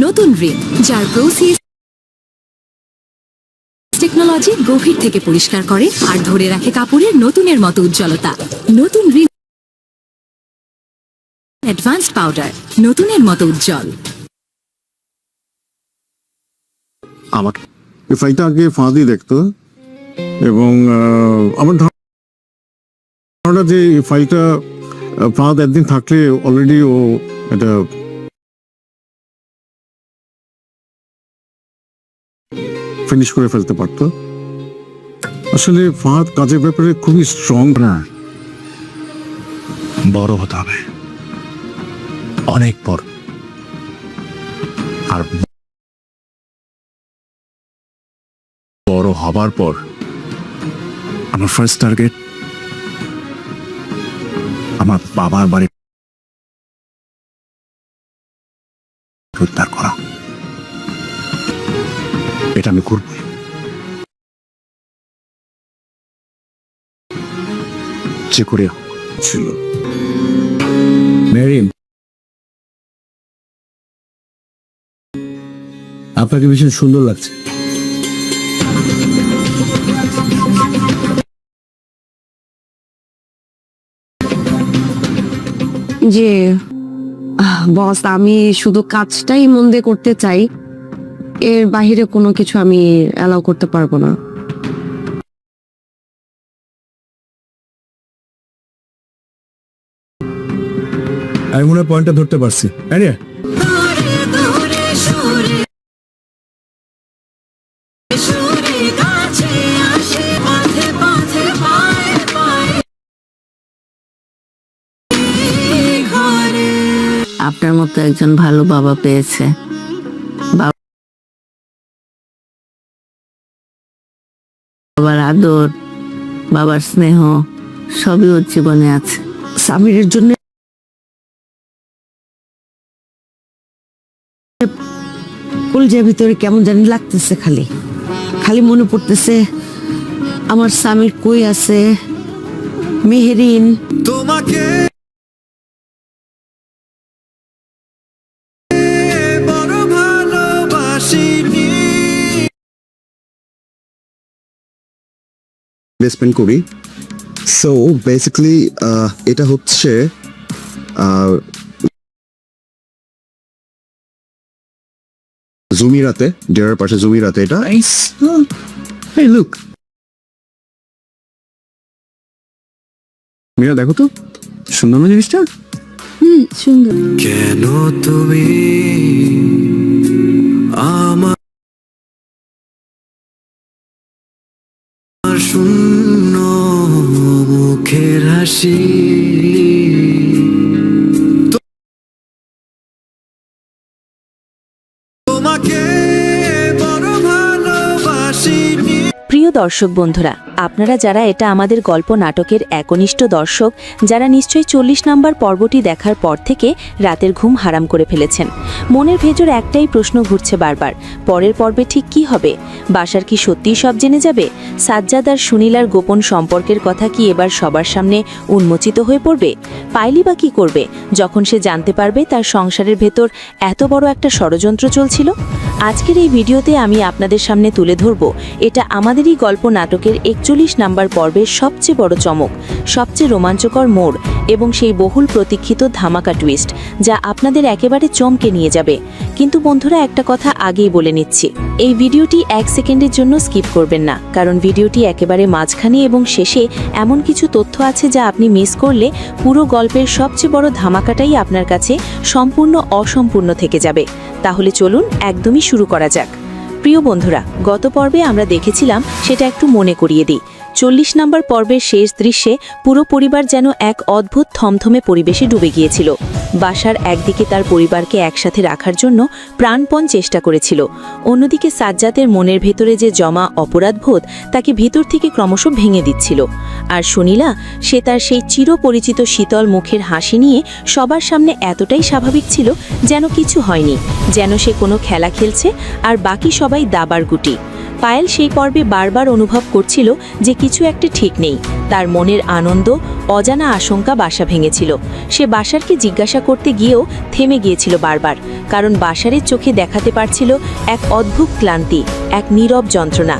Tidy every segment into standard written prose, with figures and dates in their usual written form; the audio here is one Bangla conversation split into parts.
নতুন রিন, যার প্রোসিস টেকনোলজি গভীর থেকে পরিষ্কার করে আর ধরে রাখে কাপড়ের নতুনের মতো উজ্জ্বলতা। নতুন রিন অ্যাডভান্সড পাউডার, নতুনের মতো উজ্জ্বল। আমাকে এই ফাইলটা আগে ফাঁদি দেখতো এবং আমার ধারণা যে এই ফাইলটা ফাঁদ একদিন থাকলে অলরেডি ও এটা ফিনিশ করে ফেলতে পারতো। আসলে ফাঁদ কাজের ব্যাপারে খুবই স্ট্রং না, বড় হতে হবে, অনেক বড়। আর বড় হবার পর আমার ফার্স্ট টার্গেট আমার বাবার বাড়ি উদ্ধার করা। এটা আমি করব। যে করে ছিল। মেরি, আপনাকে ভীষণ সুন্দর লাগছে। যে বস, আমি শুধু কাজটাই মন দিয়ে করতে চাই, এর বাহিরে কোনো কিছু আমি অ্যালাউ করতে পারবো না। আমি মনে হয় পয়েন্টটা ধরতে পারছি। আপনার মতো একজন ভালো বাবা পেয়েছে। বাবার আদর, বাবার স্নেহ সবই ওর জীবনে আছে। সামিরের জন্য কলজের ভিতরে কেমন জানি লাগতেছে, খালি খালি মনে পড়তেছে আমার সামির কই আছে। মেহেরিন তোমাকে বড় ভালোবাসিনি। ইনভেস্টমেন্ট করি। সো বেসিক্যালি এটা হচ্ছে জুমিরাতে, ডেরার পাশে জুমিরাতে। এটা এই লুক, মীরা দেখো তো সুন্দর না জিনিসটা? সুন্দর। কেন তুমি আমার শূন্য মুখের হাসি তোমাকে বড় ভালোবাসিনি। প্রিয় দর্শক বন্ধুরা, আপনারা যারা এটা আমাদের গল্প নাটকের একনিষ্ঠ দর্শক, যারা নিশ্চয়ই 40 নম্বর পর্বটি দেখার পর থেকে রাতের ঘুম হারাম করে ফেলেছেন। মনের ভেতর একটাই প্রশ্ন ঘুরছে বারবার, পরের পর্বে ঠিক কি হবে? বাসার কি সত্যিই সব জেনে যাবে? সাজ্জাদ আর সুনীলার গোপন সম্পর্কের কথা কি এবার সবার সামনে উন্মোচিত হয়ে পড়বে? পাইলি বা কি করবে যখন সে জানতে পারবে তার সংসারের ভেতর এত বড় একটা ষড়যন্ত্র চলছিল? আজকের এই ভিডিওতে আমি আপনাদের সামনে তুলে ধরব এটা আমাদেরই গল্প নাটকের 41 নম্বর পর্বের সবচেয়ে বড় চমক, সবচেয়ে রোমাঞ্চকর মোড় এবং সেই বহুল প্রতীক্ষিত ধামাকা টুইস্ট, যা আপনাদের একেবারে চমকে নিয়ে যাবে। কিন্তু বন্ধুরা, একটা কথা আগেই বলে নিচ্ছি, এই ভিডিওটি 1 সেকেন্ডের জন্য স্কিপ করবেন না, কারণ ভিডিওটি একেবারে মাঝখানে এবং শেষে এমন কিছু তথ্য আছে যা আপনি মিস করলে পুরো গল্পের সবচেয়ে বড় ধামাকাটাই আপনার কাছে সম্পূর্ণ অসম্পূর্ণ থেকে যাবে। তাহলে চলুন একদমই শুরু করা যাক। প্রিয় বন্ধুরা, গত পর্বে আমরা দেখেছিলাম, সেটা একটু মনে করিয়ে দিই। 40 নম্বর পর্বের শেষ দৃশ্যে পুরো পরিবার যেন এক অদ্ভুত থমথমে পরিবেশে ডুবে গিয়েছিল। বাসার একদিকে তার পরিবারকে একসাথে রাখার জন্য প্রাণপণ চেষ্টা করেছিল, অন্যদিকে সাজ্জাদের মনের ভেতরে যে জমা অপরাধবোধ তাকে ভেতর থেকে ক্রমশ ভেঙে দিচ্ছিল। আর সুনীলা, সে তার সেই চিরপরিচিত শীতল মুখের হাসি নিয়ে সবার সামনে এতটাই স্বাভাবিক ছিল যেন কিছু হয়নি, যেন সে কোনো খেলা খেলছে আর বাকি সবাই দাবার গুটি। পায়েল সেই পর্বে বারবার অনুভব করছিল যে কিছু একটা ঠিক নেই। তার মনের আনন্দ, অজানা আশঙ্কা বাসা ভেঙেছিল। সে বাসারকে জিজ্ঞাসা করতে গিয়েও থেমে গিয়েছিল বারবার, কারণ বাসারের চোখে দেখাতে পারছিল এক অদ্ভুত ক্লান্তি, এক নীরব যন্ত্রণা।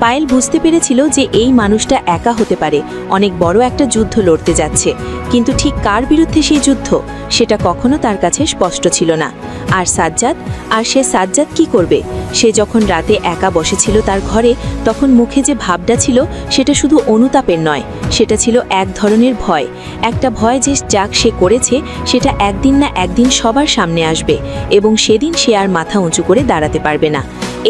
পায়েল বুঝতে পেরেছিল যে এই মানুষটা একা হতে পারে, অনেক বড় একটা যুদ্ধ লড়তে যাচ্ছে, কিন্তু ঠিক কার বিরুদ্ধে সেই যুদ্ধ সেটা কখনো তার কাছে স্পষ্ট ছিল না। আর সাজ্জাদ কি করবে? সে যখন রাতে একা বসেছিল তার ঘরে, তখন মুখে যে ভাবটা ছিল সেটা শুধু অনুতাপের নয়, সেটা ছিল এক ধরনের ভয়। একটা ভয় যে যাক সে করেছে সেটা একদিন না একদিন সবার সামনে আসবে, এবং সেদিন সে আর মাথা উঁচু করে দাঁড়াতে পারবে না।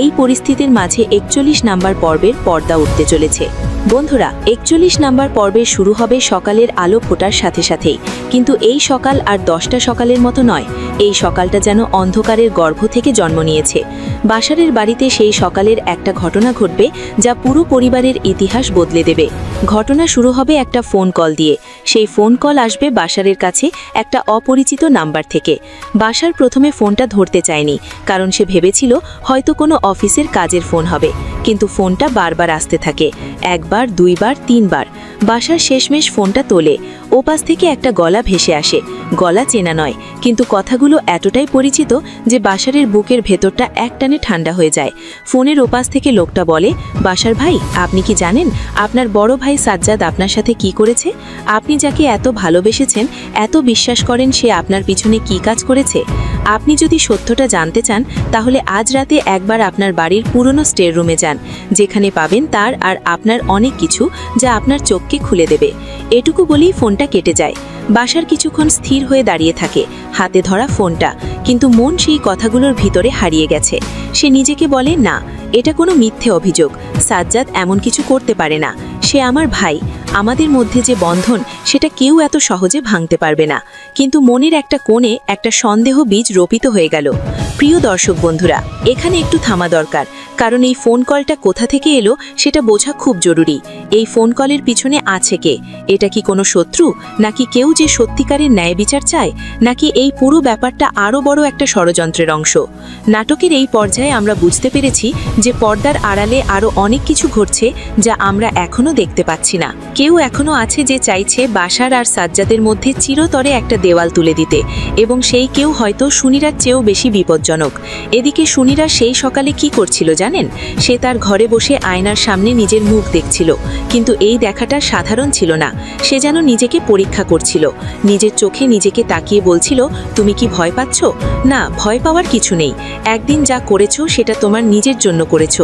এই পরিস্থিতির মাঝে 41 নাম্বার পর্বের পর্দা উঠতে চলেছে। বন্ধুরা, 41 নাম্বার পর্বে শুরু হবে সকালের আলো ফোটার সাথে সাথেই, কিন্তু এই সকাল আর 10টা সকালের মতো নয়। এই সকালটা যেন অন্ধকারের গর্ভ থেকে জন্ম নিয়েছে। বাসারের বাড়িতে সেই সকালের একটা ঘটনা ঘটবে যা পুরো পরিবারের ইতিহাস বদলে দেবে। ঘটনা শুরু হবে একটা ফোন কল দিয়ে। সেই ফোন কল আসবে বাসারের কাছে একটা অপরিচিত নাম্বার থেকে। বাসার প্রথমে ফোনটা ধরতে চায়নি, কারণ সে ভেবেছিল হয়তো কোনো অফিসের কাজের ফোন হবে, কিন্তু ফোনটা বারবার আসতে থাকে, একবার, দুইবার, তিনবার। বাসার শেষমেশ ফোনটা তোলে। ওপাশ থেকে একটা গলা ভেসে আসে। গলা চেনা নয়, কিন্তু কথাগুলো এতটাই পরিচিত যে বাসারের বুকের ভেতরটা একটানে ঠান্ডা হয়ে যায়। ফোনের ওপাশ থেকে লোকটা বলে, বাসার ভাই, আপনি কি জানেন আপনার বড় ভাই সাজ্জাদ আপনার সাথে কি করেছে? আপনি যাকে এত ভালোবেসেছেন, এত বিশ্বাস করেন, সে আপনার পিছনে কি কাজ করেছে? আপনি যদি সত্যটা জানতে চান তাহলে আজ রাতে একবার আপনার বাড়ির পুরনো স্টের রুমে যান, যেখানে পাবেন তার আর আপনার অনেক কিছু যা আপনার চোখকে খুলে দেবে। এটুকু বলেই ফোনটা কেটে যায়। বাসার কিছুক্ষণ স্থির হয়ে দাঁড়িয়ে থাকে, হাতে ধরা ফোনটা, কিন্তু মন সেই কথাগুলোর ভিতরে হারিয়ে গেছে। সে নিজেকে বলে, না, এটা কোনো মিথ্যে অভিযোগ। সাজ্জাদ এমন কিছু করতে পারে না। সে আমার ভাই। আমাদের মধ্যে যে বন্ধন সেটা কেউ এত সহজে ভাঙতে পারবে না। কিন্তু মনের একটা কোণে একটা সন্দেহ বীজ রোপিত হয়ে গেল। প্রিয় দর্শক বন্ধুরা, এখানে একটু থামা দরকার, কারণ এই ফোন কলটা কোথা থেকে এলো সেটা বোঝা খুব জরুরি। এই ফোন কলের পিছনে আছে কে? এটা কি কোনো শত্রু, নাকি কেউ যে সত্যিকারের ন্যায় বিচার চায়, নাকি এই পুরো ব্যাপারটা আরও বড় একটা ষড়যন্ত্রের অংশ? নাটকের এই পর্যায়ে আমরা বুঝতে পেরেছি যে পর্দার আড়ালে আরও অনেক কিছু ঘটছে যা আমরা এখনো দেখতে পাচ্ছি না। কেউ এখনো আছে যে চাইছে বাসার আর সাজ্জাদের মধ্যে চিরতরে একটা দেওয়াল তুলে দিতে, এবং সেই কেউ হয়তো সুনিরার চেয়েও বেশি বিপজ্জনক। এদিকে সুনিরা সেই সকালে কি করছিল জানেন? সে তার ঘরে বসে আয়নার সামনে নিজের মুখ দেখছিল, কিন্তু এই দেখাটা সাধারণ ছিল না। সে যেন নিজেকে পরীক্ষা করছিল, নিজের চোখে নিজেকে তাকিয়ে বলছিল, তুমি কি ভয় পাচ্ছ? না, ভয় পাওয়ার কিছু নেই। একদিন যা করেছো সেটা তোমার নিজের জন্য করেছো।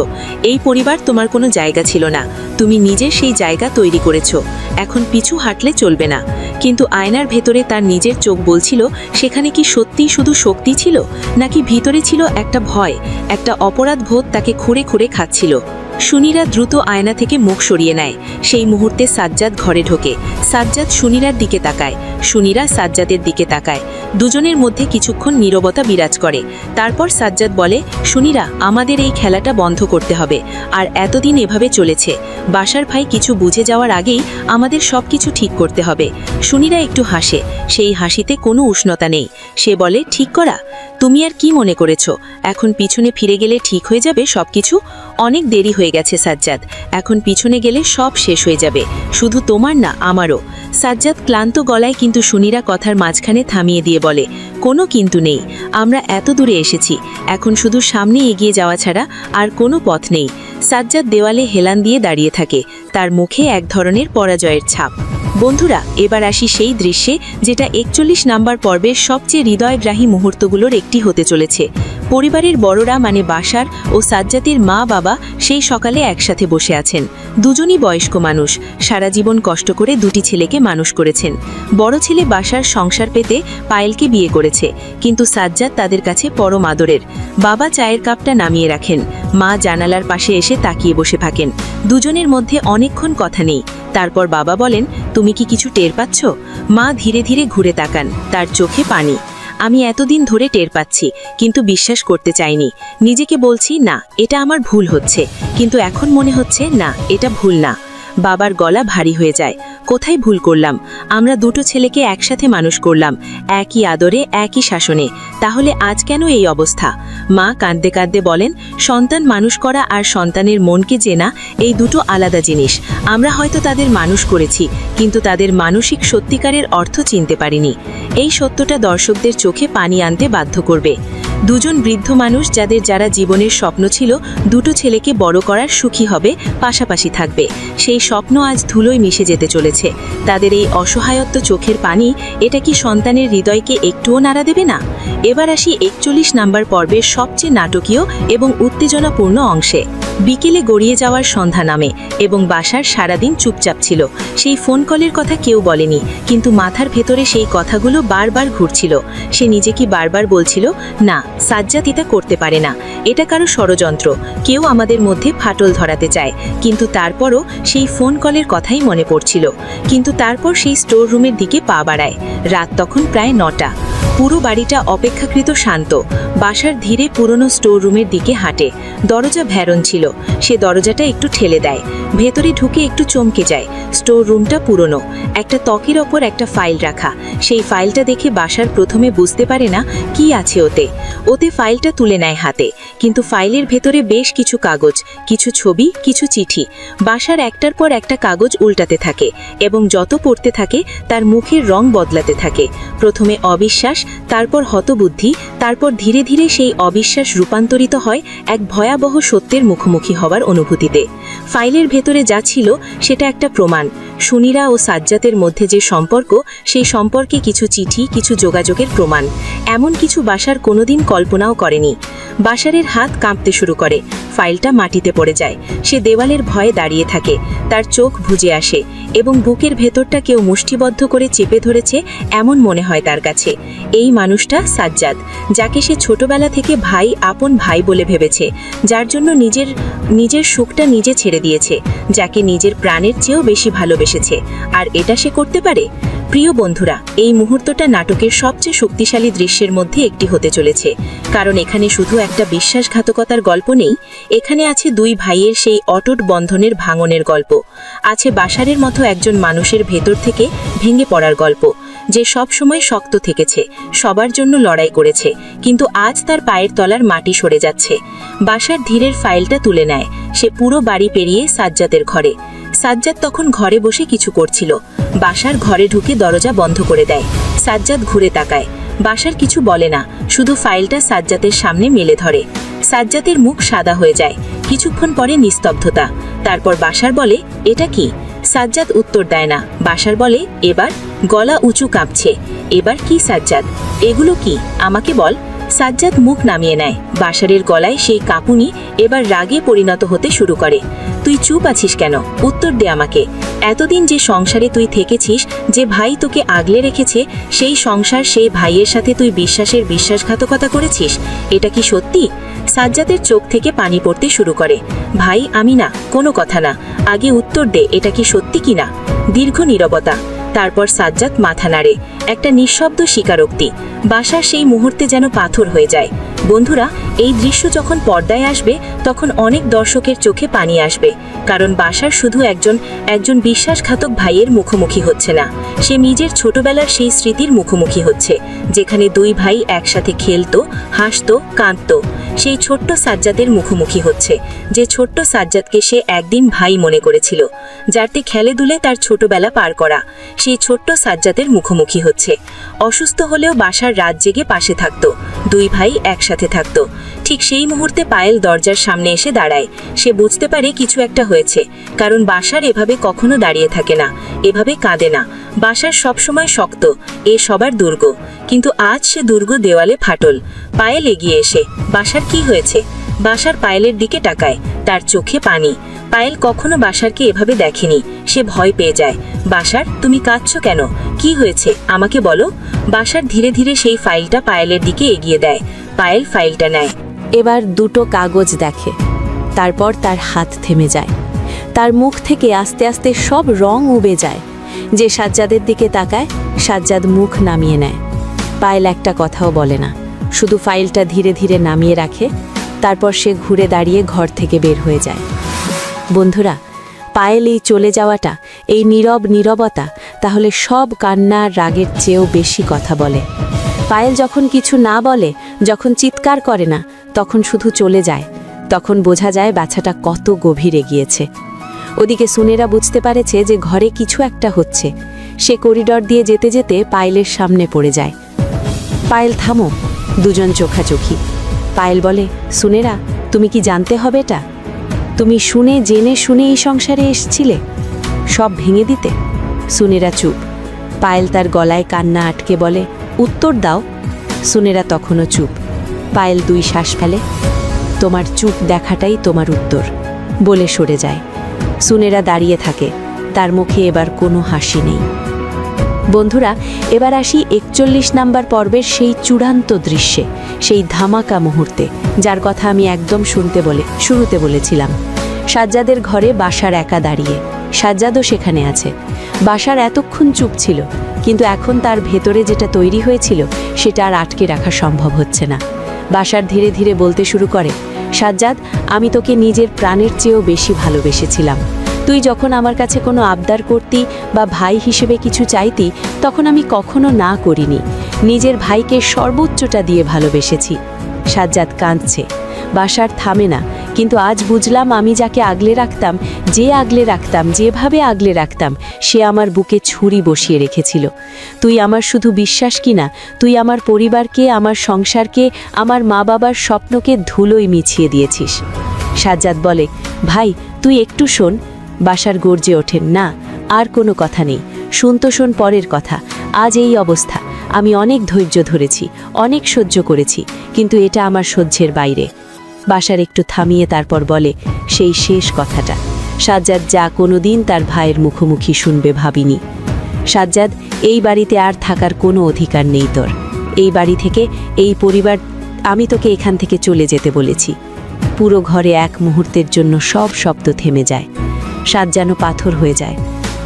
এই পরিবার তোমার কোনো জায়গা ছিল না, তুমি নিজে সেই জায়গা তৈরি করেছো। এখন পিছু হাঁটলে চলবে না। কিন্তু আয়নার ভেতরে তার নিজের চোখ বলছিল, সেখানে কি সত্যিই শুধু শক্তি ছিল, নাকি ভিতরে ছিল একটা ভয়, একটা অপরাধ বোধ তাকে খুঁড়ে খুঁড়ে খাচ্ছিল। সুনিরা দ্রুত আয়না থেকে মুখ সরিয়ে নেয়। সেই মুহূর্তে সাজ্জাদ ঘরে ঢোকে। সাজ্জাদ সুনিরার দিকে তাকায়, সুনিরা সাজ্জাদের দিকে তাকায়। দুজনের মধ্যে কিছুক্ষণ নীরবতা বিরাজ করে। তারপর সাজ্জাদ বলে, সুনিরা, আমাদের এই খেলাটা বন্ধ করতে হবে। আর এতদিন এভাবে চলেছে। বাসার ভাই কিছু বুঝে যাওয়ার আগেই আমাদের সব কিছু ঠিক করতে হবে। সুনিরা একটু হাসে, সেই হাসিতে কোনো উষ্ণতা নেই। সে বলে, ঠিক করা? তুমি আর কি মনে করেছো এখন পিছনে ফিরে গেলে ঠিক হয়ে যাবে সবকিছু? অনেক দেরি হয়ে গেছে সাজ্জাদ, এখন পিছনে গেলে সব শেষ হয়ে যাবে, শুধু তোমার না, আমারও। সাজ্জাদ ক্লান্ত গলায় কিন্তু সুনিরা কথার মাঝখানে থামিয়ে দিয়ে বলে, কোনো কিন্তু নেই, আমরা এত দূরে এসেছি, এখন শুধু সামনে এগিয়ে যাওয়া ছাড়া আর কোনো পথ নেই। সাজ্জাদ দেওয়ালে হেলান দিয়ে দাঁড়িয়ে থাকে, তার মুখে এক ধরনের পরাজয়ের ছাপ। বন্ধুরা, এবার আসি সেই দৃশ্যে যেটা 41 নাম্বার পর্বের সবচেয়ে হৃদয়গ্রাহী মুহূর্তগুলোর একটি হতে চলেছে। পরিবারের বড়রা মানে বাসার ও সাজ্জাদের মা বাবা সেই সকালে একসাথে বসে আছেন। দুজনই বয়স্ক মানুষ, সারা জীবন কষ্ট করে দুটি ছেলেকে মানুষ করেছেন। বড় ছেলে বাসার সংসার পেতে পায়েলকে বিয়ে করেছে, কিন্তু সাজ্জাদ তাদের কাছে পরম আদরের। বাবা চায়ের কাপটা নামিয়ে রাখেন, মা জানালার পাশে এসে তাকিয়ে বসে থাকেন। দুজনের মধ্যে অনেকক্ষণ কথা নেই। তারপর বাবা বলেন, তুমি কি কিছু টের পাচ্ছ? মা ধীরে ধীরে ঘুরে তাকান, তার চোখে পানি। আমি এতদিন ধরে টের পাচ্ছি, কিন্তু বিশ্বাস করতে চাইনি। নিজেকে বলছি, না, এটা আমার ভুল হচ্ছে, কিন্তু এখন মনে হচ্ছে না, এটা ভুল না। বাবার গলা ভারী হয়ে যায়। কোথায় ভুল করলাম? আমরা দুটো ছেলেকে একসাথে মানুষ করলাম, একই আদরে, একই শাসনে, তাহলে আজ কেন এই অবস্থা? মা কাঁদতে কাঁদতে বলেন, সন্তান মানুষ করা আর সন্তানের মনকে চেনা এই দুটো আলাদা জিনিস। আমরা হয়তো তাদের মানুষ করেছি, কিন্তু তাদের মানসিক সত্যিকারের অর্থ চিনতে পারিনি। এই সত্যটা দর্শকদের চোখে পানি আনতে বাধ্য করবে। দুজন বৃদ্ধ মানুষ যারা জীবনের স্বপ্ন ছিল দুটো ছেলেকে বড় করার, সুখী হবে, পাশাপাশি থাকবে, সেই স্বপ্ন আজ ধুলোয় মিশে যেতে চলেছে। তাদের এই অসহায়ত্ব চোখের পানি, এটা কি সন্তানের হৃদয়কে একটুও নাড়া দেবে না? এবার আসি 41 নাম্বার পর্বের সবচেয়ে নাটকীয় এবং উত্তেজনাপূর্ণ অংশে। বিকেলে গড়িয়ে যাওয়ার সন্ধ্যা নামে এবং বাসার সারাদিন চুপচাপ ছিল। সেই ফোন কলের কথা কেউ বলেনি, কিন্তু মাথার ভেতরে সেই কথাগুলো বারবার ঘুরছিল। সে নিজেকে বারবার বলছিল, না, সাজ্জাদ এটা করতে পারে না, এটা কারো ষড়যন্ত্র, কেউ আমাদের মধ্যে ফাটল ধরাতে চায়। কিন্তু তারপরও সেই ফোন কলের কথাই মনে পড়ছিল। কিন্তু তারপর সেই স্টোর রুমের দিকে পা বাড়ায়। রাত তখন প্রায় 9টা। পুরো বাড়িটা অপেক্ষাকৃত শান্ত। বাসার ধীরে পুরনো স্টোর রুমের দিকে হাঁটে। দরজা ভেরন ছিল, সে দরজাটা একটু ঠেলে দেয়। ভেতরে ঢুকে একটু চমকে যায়। স্টোর রুমটা পুরনো, একটা ত্বকের ওপর একটা ফাইল রাখা। সেই ফাইলটা দেখে বাসার প্রথমে বুঝতে পারে না কি আছে ওতে ফাইলটা তুলে নেয় হাতে, কিন্তু ফাইলের ভেতরে বেশ কিছু কাগজ, কিছু ছবি, কিছু চিঠি। বাসার একটার পর একটা কাগজ উল্টাতে থাকে এবং যত পড়তে থাকে তার মুখের রং বদলাতে থাকে। প্রথমে অবিশ্বাস, তারপর হতবুদ্ধি, তারপর ধীরে ধীরে সেই অবিশ্বাস রূপান্তরিত হয় এক ভয়াবহ সত্যের মুখোমুখি হওয়ার অনুভূতিতে। ফাইলের ভেতরে যা ছিল সেটা একটা প্রমাণ। সুনীরা ও সাজ্জাতের মধ্যে যে সম্পর্ক, সেই সম্পর্কে কিছু চিঠি, কিছু যোগাযোগের প্রমাণ। এমন কিছু বাসার কোনোদিন কল্পনাও করেনি। বাসারের হাত কাঁপতে শুরু করে। ফাইলটা মাটিতে পড়ে যায়। সে দেওয়ালের ভয়ে দাঁড়িয়ে থাকে। তার চোখ বুজে আসে এবং বুকের ভেতরটা কেউ মুষ্টিবদ্ধ করে চেপে ধরেছে এমন মনে হয় তার কাছে। এই মানুষটা সাজ্জাদ, যাকে সে ছোটবেলা থেকে ভাই, আপন ভাই বলে ভেবেছে, যার জন্য নিজের সুখটা নিজে ছেড়ে দিয়েছে, যাকে নিজের প্রাণের চেয়েও বেশি ভালোবেসেছে। আর এটা সে করতে পারে? প্রিয় বন্ধুরা, এই মুহূর্তটা নাটকের সবচেয়ে শক্তিশালী দৃশ্যের মধ্যে একটি হতে চলেছে। কারণ এখানে শুধু একটা বিশ্বাসঘাতকতার গল্প নেই, এখানে আছে দুই ভাইয়ের সেই অটুট বন্ধনের ভাঙনের গল্প। আছে বাসারের মতো একজন মানুষের ভেতর থেকে ভেঙে পড়ার গল্প, যে সব সময় শক্ত থেকেছে, সবার জন্য লড়াই করেছে, কিন্তু আজ তার পায়ের তলার মাটি সরে যাচ্ছে। বাসার ধীরের ফাইলটা তুলে নেয়। সে পুরো বাড়ি পেরিয়ে সাজ্জাদের ঘরে। সাজ্জাদ তখন ঘরে বসে কিছু করছিল। বাসার ঘরে ঢুকে দরজা বন্ধ করে দেয়। সাজ্জাদ ঘুরে তাকায়। বাসার কিছু বলে না, শুধু ফাইলটা সাজ্জাদের সামনে মেলে ধরে। সাজ্জাদের মুখ সাদা হয়ে যায়। কিছুক্ষণ পরে নিস্তব্ধতা। তারপর বাসার বলে, এটা কি? সাজ্জাদ উত্তর দেয় না। বাসার বলে, এবার? গলা উঁচু কাঁপছে। এবার কি সাজ্জাদ? এগুলো কি? আমাকে বল। সাজ্জাদ মুখ নামিয়ে নেয়। বাসারের গলায় সেই কাঁপুনি এবার রাগে পরিণত হতে শুরু করে। তুই চুপ আছিস কেন? উত্তর দে আমাকে। এতদিন যে সংসারে তুই থেকেছিস, যে ভাই তোকে আগলে রেখেছে, সেই সংসার, সেই ভাইয়ের সাথে তুই বিশ্বাসঘাতকতা করেছিস, এটা কি সত্যি? সাজ্জাদের চোখ থেকে পানি পড়তে শুরু করে। ভাই, আমি না, কোনো কথা না, আগে উত্তর দে, এটা কি সত্যি কিনা? দীর্ঘ নীরবতা। তারপর সাজ্জাদ মাথা নাড়ে, একটা নিঃশব্দ স্বীকারোক্তি। বাসার সেই মুহূর্তে যেন পাথর হয়ে যায়। বন্ধুরা, এই দৃশ্য যখন পর্দায় আসবে তখন অনেক দর্শকের চোখে পানি আসবে, কারণ বাসার শুধু একজন বিশ্বাসঘাতক ভাইয়ের মুখোমুখি হচ্ছে না, সে নিজের ছোটবেলার সেই স্মৃতির মুখোমুখি হচ্ছে, যেখানে দুই ভাই একসাথে খেলতো, হাসতো, কাঁদতো। সেই ছোট্ট সাজ্জাদের মুখোমুখি হচ্ছে, যে ছোট্ট সাজ্জাদকে সে একদিন ভাই মনে করেছিল, যারতে খেলে দুলে তার ছোটবেলা পার করা। সেই ছোট্ট সাজ্জাদের মুখোমুখি হচ্ছে। অসুস্থ হলেও বাসার রাত জেগে পাশে থাকতো, দুই ভাই একসাথে থাকতো। ঠিক সেই মুহূর্তে পায়েল দরজার সামনে এসে দাঁড়ায়। সে বুঝতে পারে কিছু একটা হয়েছে, কারণ বাসার এভাবে কখনো দাঁড়িয়ে থাকে না, এভাবে কাঁদে না। বাসার সবসময় শক্ত, এ সবার দুর্গ, কিন্তু আজ সে দুর্গ দেওয়ালে ফাটল। পায়েল এগিয়ে এসে, বাসার কি হয়েছে? বাসার পায়েলের দিকে তাকায়, তার চোখে পানি। পায়েল কখনো বাসারকে এভাবে দেখেনি। সে ভয় পেয়ে যায়। বাসার, তুমি কাঁদছো কেন? কি হয়েছে আমাকে বলো। বাসার ধীরে ধীরে সেই ফাইলটা পায়েলের দিকে এগিয়ে দেয়। পায়েল ফাইলটা নেয়। এবার দুটো কাগজ দেখে। তারপর তার হাত থেমে যায়। তার মুখ থেকে আস্তে আস্তে সব রং উবে যায়। যে সাজ্জাদের দিকে তাকায়, সাজ্জাদ মুখ নামিয়ে নেয়। পায়েল একটা কথাও বলে না, শুধু ফাইলটা ধীরে ধীরে নামিয়ে রাখে। তারপর সে ঘুরে দাঁড়িয়ে ঘর থেকে বের হয়ে যায়। বন্ধুরা, পায়েল এই চলে যাওয়াটা, এই নীরব নীরবতা তাহলে সব কান্না আর রাগের চেয়েও বেশি কথা বলে। পায়েল যখন কিছু না বলে, যখন চিৎকার করে না, তখন শুধু চলে যায়, তখন বোঝা যায় বাচ্চাটা কত গভীরে গিয়েছে। ওদিকে সুনেরা বুঝতে পারেছে যে ঘরে কিছু একটা হচ্ছে। সে করিডর দিয়ে যেতে যেতে পায়েলের সামনে পড়ে যায়। পায়েল থামো। দুজন চোখাচোখি। পায়েল বলে, সুনেরা, তুমি কি জানতে হবে এটা? তুমি শুনে জেনে শুনে এই সংসারে এসছিলে সব ভেঙে দিতে? সুনেরা চুপ। পায়েল তার গলায় কান্না আটকে বলে, উত্তর দাও। সুনেরা তখনও চুপ। পায়েল 2 শ্বাস ফেলে। তোমার চুপ দেখাটাই তোমার উত্তর বলে সরে যায়। সুনেরা দাঁড়িয়ে থাকে, তার মুখে এবার কোনো হাসি নেই। বন্ধুরা, এবার আসি 41 নাম্বার পর্বের সেই চূড়ান্ত দৃশ্যে, সেই ধামাকা মুহূর্তে, যার কথা আমি একদম শুরুতে বলেছিলাম। সাজ্জাদের ঘরে বাসার একা দাঁড়িয়ে। সাজ্জাদও সেখানে আছে। বাসার এতক্ষণ চুপ ছিল, কিন্তু এখন তার ভেতরে যেটা তৈরি হয়েছিল সেটা আর আটকে রাখা সম্ভব হচ্ছে না। বাসার ধীরে ধীরে বলতে শুরু করে, সাজ্জাদ, আমি তোকে নিজের প্রাণের চেয়েও বেশি ভালোবেসেছিলাম। তুই যখন আমার কাছে কোনো আবদার করতি বা ভাই হিসেবে কিছু চাইতি, তখন আমি কখনো না করিনি। নিজের ভাইকে সর্বোচ্চটা দিয়ে ভালোবেসেছি। সাজ্জাদ কাঁদছে। বাসার থামে না, কিন্তু আজ বুঝলাম আমি যাকে আগলে রাখতাম, যেভাবে আগলে রাখতাম, সে আমার বুকে ছুরি বসিয়ে রেখেছিল। তুই আমার শুধু বিশ্বাস কিনা, তুই আমার পরিবারকে, আমার সংসারকে, আমার মা বাবার স্বপ্নকে ধুলোয় মিছিয়ে দিয়েছিস। সাজ্জাদ বলে, ভাই তুই একটু শোন। বাসার গর্জে ওঠেন, না, আর কোনো কথা নেই, শোন পরের কথা। আজ এই অবস্থা, আমি অনেক ধৈর্য ধরেছি, অনেক সহ্য করেছি, কিন্তু এটা আমার সহ্যের বাইরে। বাসার একটু থামিয়ে তারপর বলে, সেই শেষ কথাটা সাজ্জাদ যা কোনোদিন তার ভাইয়ের মুখোমুখি শুনবে ভাবিনি। সাজ্জাদ, এই বাড়িতে আর থাকার কোনো অধিকার নেই তোর। এই বাড়ি থেকে, এই পরিবার, আমি তোকে এখান থেকে চলে যেতে বলেছি। পুরো ঘরে এক মুহূর্তের জন্য সব শব্দ থেমে যায়। সাজ যেন পাথর হয়ে যায়।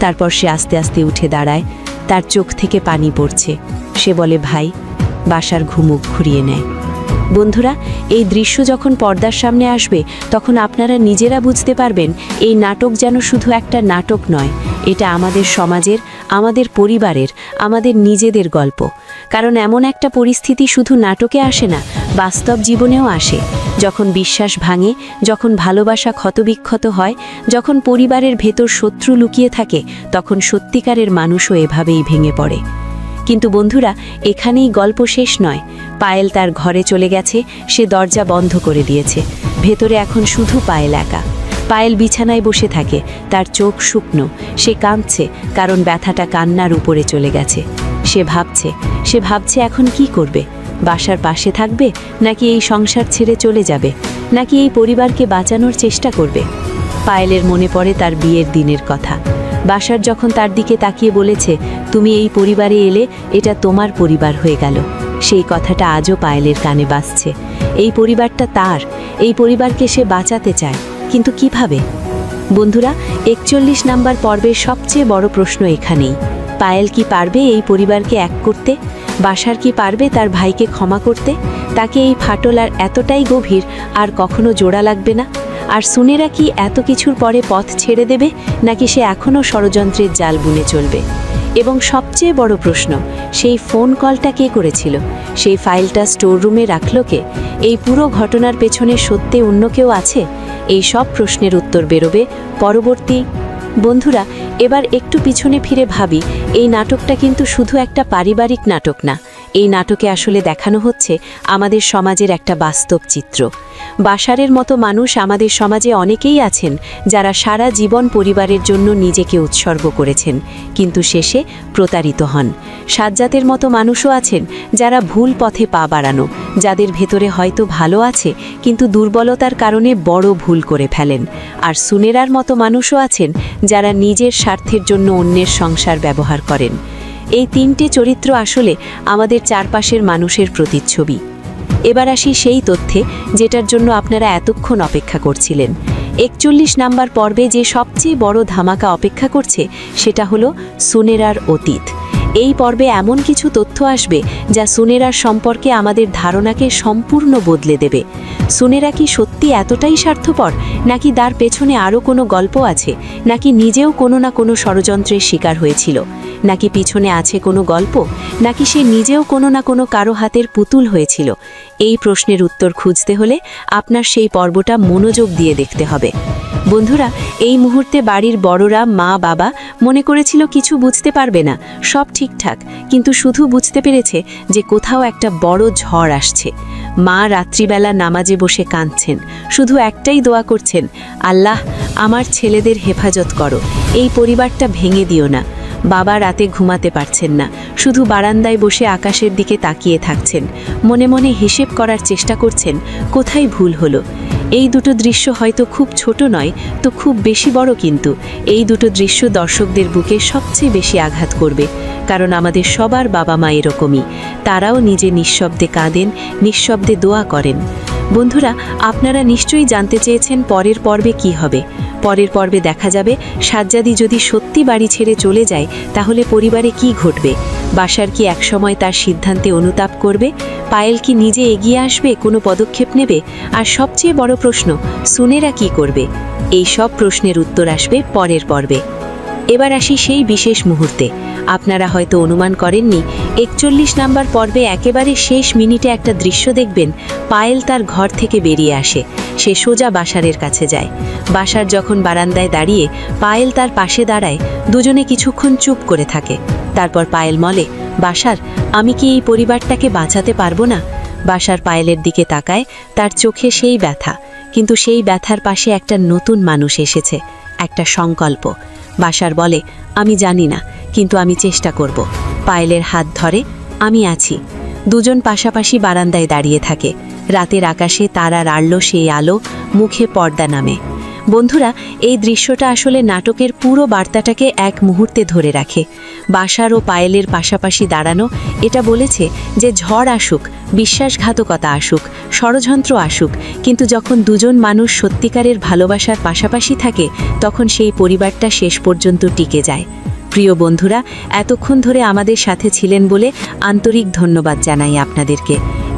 তারপর সে আস্তে আস্তে উঠে দাঁড়ায়, তার চোখ থেকে পানি পড়ছে। সে বলে, ভাই। বাসার ঘুমুক ঘুরিয়ে নেয়। বন্ধুরা, এই দৃশ্য যখন পর্দার সামনে আসবে, তখন আপনারা নিজেরা বুঝতে পারবেন এই নাটক যেন শুধু একটা নাটক নয়, এটা আমাদের সমাজের, আমাদের পরিবারের, আমাদের নিজেদের গল্প। কারণ এমন একটা পরিস্থিতি শুধু নাটকে আসে না, বাস্তব জীবনেও আসে। যখন বিশ্বাস ভাঙে, যখন ভালোবাসা ক্ষতবিক্ষত হয়, যখন পরিবারের ভেতর শত্রু লুকিয়ে থাকে, তখন সত্যিকারের মানুষও এভাবেই ভেঙে পড়ে। কিন্তু বন্ধুরা, এখানেই গল্প শেষ নয়। পায়েল তার ঘরে চলে গেছে, সে দরজা বন্ধ করে দিয়েছে। ভেতরে এখন শুধু পায়েল একা। পায়েল বিছানায় বসে থাকে, তার চোখ শুকনো। সে কাঁদছে, কারণ ব্যথাটা কান্নার উপরে চলে গেছে। সে ভাবছে এখন কি করবে। বাসার পাশে থাকবে, নাকি এই সংসার ছেড়ে চলে যাবে, নাকি এই পরিবারকে বাঁচানোর চেষ্টা করবে। পায়েলের মনে পড়ে তার বিয়ের দিনের কথা। বাসার যখন তার দিকে তাকিয়ে বলেছে, তুমি এই পরিবারে এলে, এটা তোমার পরিবার হয়ে গেল। সেই কথাটা আজও পায়েলের কানে বাজছে। এই পরিবারটা তার, এই পরিবারকে সে বাঁচাতে চায়, কিন্তু কিভাবে? বন্ধুরা, 41 নাম্বার পর্বের সবচেয়ে বড় প্রশ্ন এখানেই। পায়েল কি পারবে এই পরিবারকে এক করতে? বাসার কি পারবে তার ভাইকে ক্ষমা করতে? তাকে এই ফাটল আর এতটাই গভীর, আর কখনো জোড়া লাগবে না? আর সুনেরা কি এত কিছুর পরে পথ ছেড়ে দেবে, নাকি সে এখনও ষড়যন্ত্রের জাল বুনে চলবে? এবং সবচেয়ে বড় প্রশ্ন, সেই ফোন কলটা কে করেছিল? সেই ফাইলটা স্টোর রুমে রাখল কে? এই পুরো ঘটনার পেছনে সত্যি অন্য কেউ আছে? এই সব প্রশ্নের উত্তর বেরোবে পরবর্তী। বন্ধুরা, এবার একটু পিছনে ফিরে ভাবি, এই নাটকটা কিন্তু শুধু একটা পারিবারিক নাটক না। এই নাটকে আসলে দেখানো হচ্ছে আমাদের সমাজের একটা বাস্তব চিত্র। বাসারের মতো মানুষ আমাদের সমাজে অনেকেই আছেন, যারা সারা জীবন পরিবারের জন্য নিজেকে উৎসর্গ করেছেন, কিন্তু শেষে প্রতারিত হন। সাজ্জাদের মতো মানুষও আছেন, যারা ভুল পথে পা বাড়ানো, যাদের ভেতরে হয়তো ভালো আছে, কিন্তু দুর্বলতার কারণে বড় ভুল করে ফেলেন। আর সুনেরার মতো মানুষও আছেন, যারা নিজের স্বার্থের জন্য অন্যের সংসার ব্যবহার করেন। এই 3টে চরিত্র আসলে আমাদের চারপাশের মানুষের প্রতিচ্ছবি। এবার আসি সেই তথ্যে, যেটার জন্য আপনারা এতক্ষণ অপেক্ষা করছিলেন। 41 নাম্বার পর্বে যে সবচেয়ে বড় ধামাকা অপেক্ষা করছে, সেটা হলো সুনেরার অতীত। এই পর্বে এমন কিছু তথ্য আসবে যা সুনেরার সম্পর্কে আমাদের ধারণাকে সম্পূর্ণ বদলে দেবে। সুনেরা কি সত্যি এতটাই স্বার্থপর, নাকি তার পেছনে আরও কোনো গল্প আছে, নাকি নিজেও কোনো না কোনো ষড়যন্ত্রের শিকার হয়েছিল, নাকি পিছনে আছে কোনো গল্প, নাকি সে নিজেও কোনো না কোনো কারো হাতের পুতুল হয়েছিল? এই প্রশ্নের উত্তর খুঁজতে হলে আপনার সেই পর্বটা মনোযোগ দিয়ে দেখতে হবে। বন্ধুরা, এই মুহূর্তে বাড়ির বড়রা, মা বাবা মনে করেছিল কিছু বুঝতে পারবে না, সব ঠিকঠাক, কিন্তু শুধু বুঝতে পেরেছে যে কোথাও একটা বড় ঝড় আসছে। মা রাত্রিবেলা নামাজে বসে কাঁদছেন, শুধু একটাই দোয়া করছেন, আল্লাহ আমার ছেলেদের হেফাজত করো, এই পরিবারটা ভেঙে দিও না। বাবা রাতে ঘুমাতে পারছেন না, শুধু বারান্দায় বসে আকাশের দিকে তাকিয়ে থাকছেন, মনে মনে হিসেব করার চেষ্টা করছেন কোথায় ভুল হলো। এই দুটো দৃশ্য হয়তো খুব ছোট নয় তো খুব বেশি বড়, কিন্তু এই দুটো দৃশ্য দর্শকদের বুকে সবচেয়ে বেশি আঘাত করবে, কারণ আমাদের সবার বাবা মা এরকমই, তারাও নিজে নিঃশব্দে কাঁদেন, নিঃশব্দে দোয়া করেন। বন্ধুরা, আপনারা নিশ্চয়ই জানতে চেয়েছেন পরের পর্বে কি হবে। পরের পর্বে দেখা যাবে সাজ্জাদি যদি সত্যি বাড়ি ছেড়ে চলে যায় তাহলে পরিবারে কি ঘটবে। বাশার কি একসময় তার সিদ্ধান্তে অনুতাপ করবে? পায়েল কি নিজে এগিয়ে আসবে, কোনো পদক্ষেপ নেবে? আর সবচেয়ে বড় প্রশ্ন, সুনেরা কি করবে? এই সব প্রশ্নের উত্তর আসবে পরের পর্বে। এবার আসি সেই বিশেষ মুহূর্তে। আপনারা হয়তো অনুমান করেননি, 41 নাম্বার পর্বে একেবারে শেষ মিনিটে একটা দৃশ্য দেখবেন। পায়েল তার ঘর থেকে বেরিয়ে আসে, সে সোজা বাশারের কাছে যায়। বাশার যখন বারান্দায় দাঁড়িয়ে পায়েল তার পাশে দাঁড়ায়, দুজনে কিছুক্ষণ চুপ করে থাকে। তারপর পায়েল বলে, বাশার, আমি কি এই পরিবারটাকে বাঁচাতে পারবো না? বাশার পায়েলের দিকে তাকায়, তার চোখে সেই ব্যথা, কিন্তু সেই ব্যথার পাশে একটা নতুন মানুষ এসেছে, একটা সংকল্প। বাশার বলে, আমি জানি না, কিন্তু আমি চেষ্টা করব। পায়েলের হাত ধরে, আমি আছি। দুজন পাশাপাশি বারান্দায় দাঁড়িয়ে থাকে। রাতের আকাশে তারার আড়লো সেই আলো, মুখে পর্দা নামে। বন্ধুরা, এই দৃশ্যটা আসলে নাটকের পুরো বার্তাটাকে এক মুহূর্তে ধরে রাখে। বাশার ও পায়েলের পাশাপাশি দাঁড়ানো এটা বলেছে যে ঝড় আসুক, বিশ্বাসঘাতকতা আসুক, ষড়যন্ত্র আসুক, কিন্তু যখন দুজন মানুষ সত্যিকারের ভালোবাসার পাশাপাশি থাকে তখন সেই পরিবারটা শেষ পর্যন্ত টিকে যায়। প্রিয় বন্ধুরা, এতক্ষণ ধরে আমাদের সাথে ছিলেন বলে আন্তরিক ধন্যবাদ জানাই আপনাদেরকে।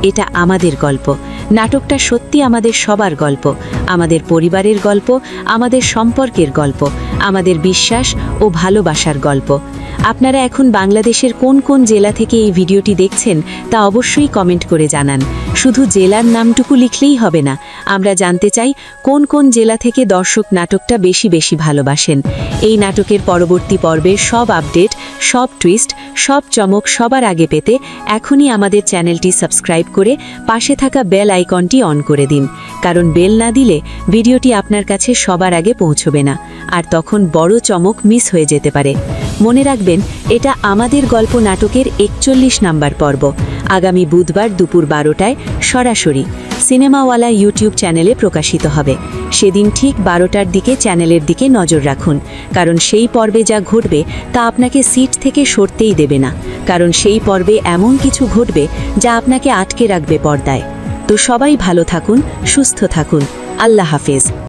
এটা আমাদের গল্প, নাটকটা সত্যি আমাদের সবার গল্প, আমাদের পরিবারের গল্প, আমাদের সম্পর্কের গল্প, আমাদের বিশ্বাস ও ভালোবাসার গল্প। আপনারা এখন বাংলাদেশের কোন কোন জেলা থেকে এই ভিডিওটি দেখছেন তা অবশ্যই কমেন্ট করে জানান। শুধু জেলার নামটুকু লিখলেই হবে না, আমরা জানতে চাই কোন কোন জেলা থেকে দর্শক নাটকটা বেশি বেশি ভালোবাসেন। এই নাটকের পরবর্তী পর্বের সব আপডেট, সব টুইস্ট, সব চমক সবার আগে পেতে এখনই আমাদের চ্যানেলটি সাবস্ক্রাইব করে পাশে থাকা বেল আইকনটি অন করে দিন, কারণ বেল না দিলে ভিডিওটি আপনার কাছে সবার আগে পৌঁছবে না, আর তখন বড় চমক মিস হয়ে যেতে পারে। মনে রাখবেন, এটা আমাদের গল্প নাটকের 41 নাম্বার পর্ব। আগামী বুধবার দুপুর 12টায় সরাসরি সিনেমাওয়ালা ইউটিউব চ্যানেলে প্রকাশিত হবে। সেদিন ঠিক 12টার দিকে চ্যানেলের দিকে নজর রাখুন, কারণ সেই পর্বে যা ঘটবে তা আপনাকে সিট থেকে সরতেই দেবে না, কারণ সেই পর্বে এমন কিছু ঘটবে যা আপনাকে আটকে রাখবে পর্দায়। তো সবাই ভালো থাকুন, সুস্থ থাকুন। আল্লাহ হাফেজ।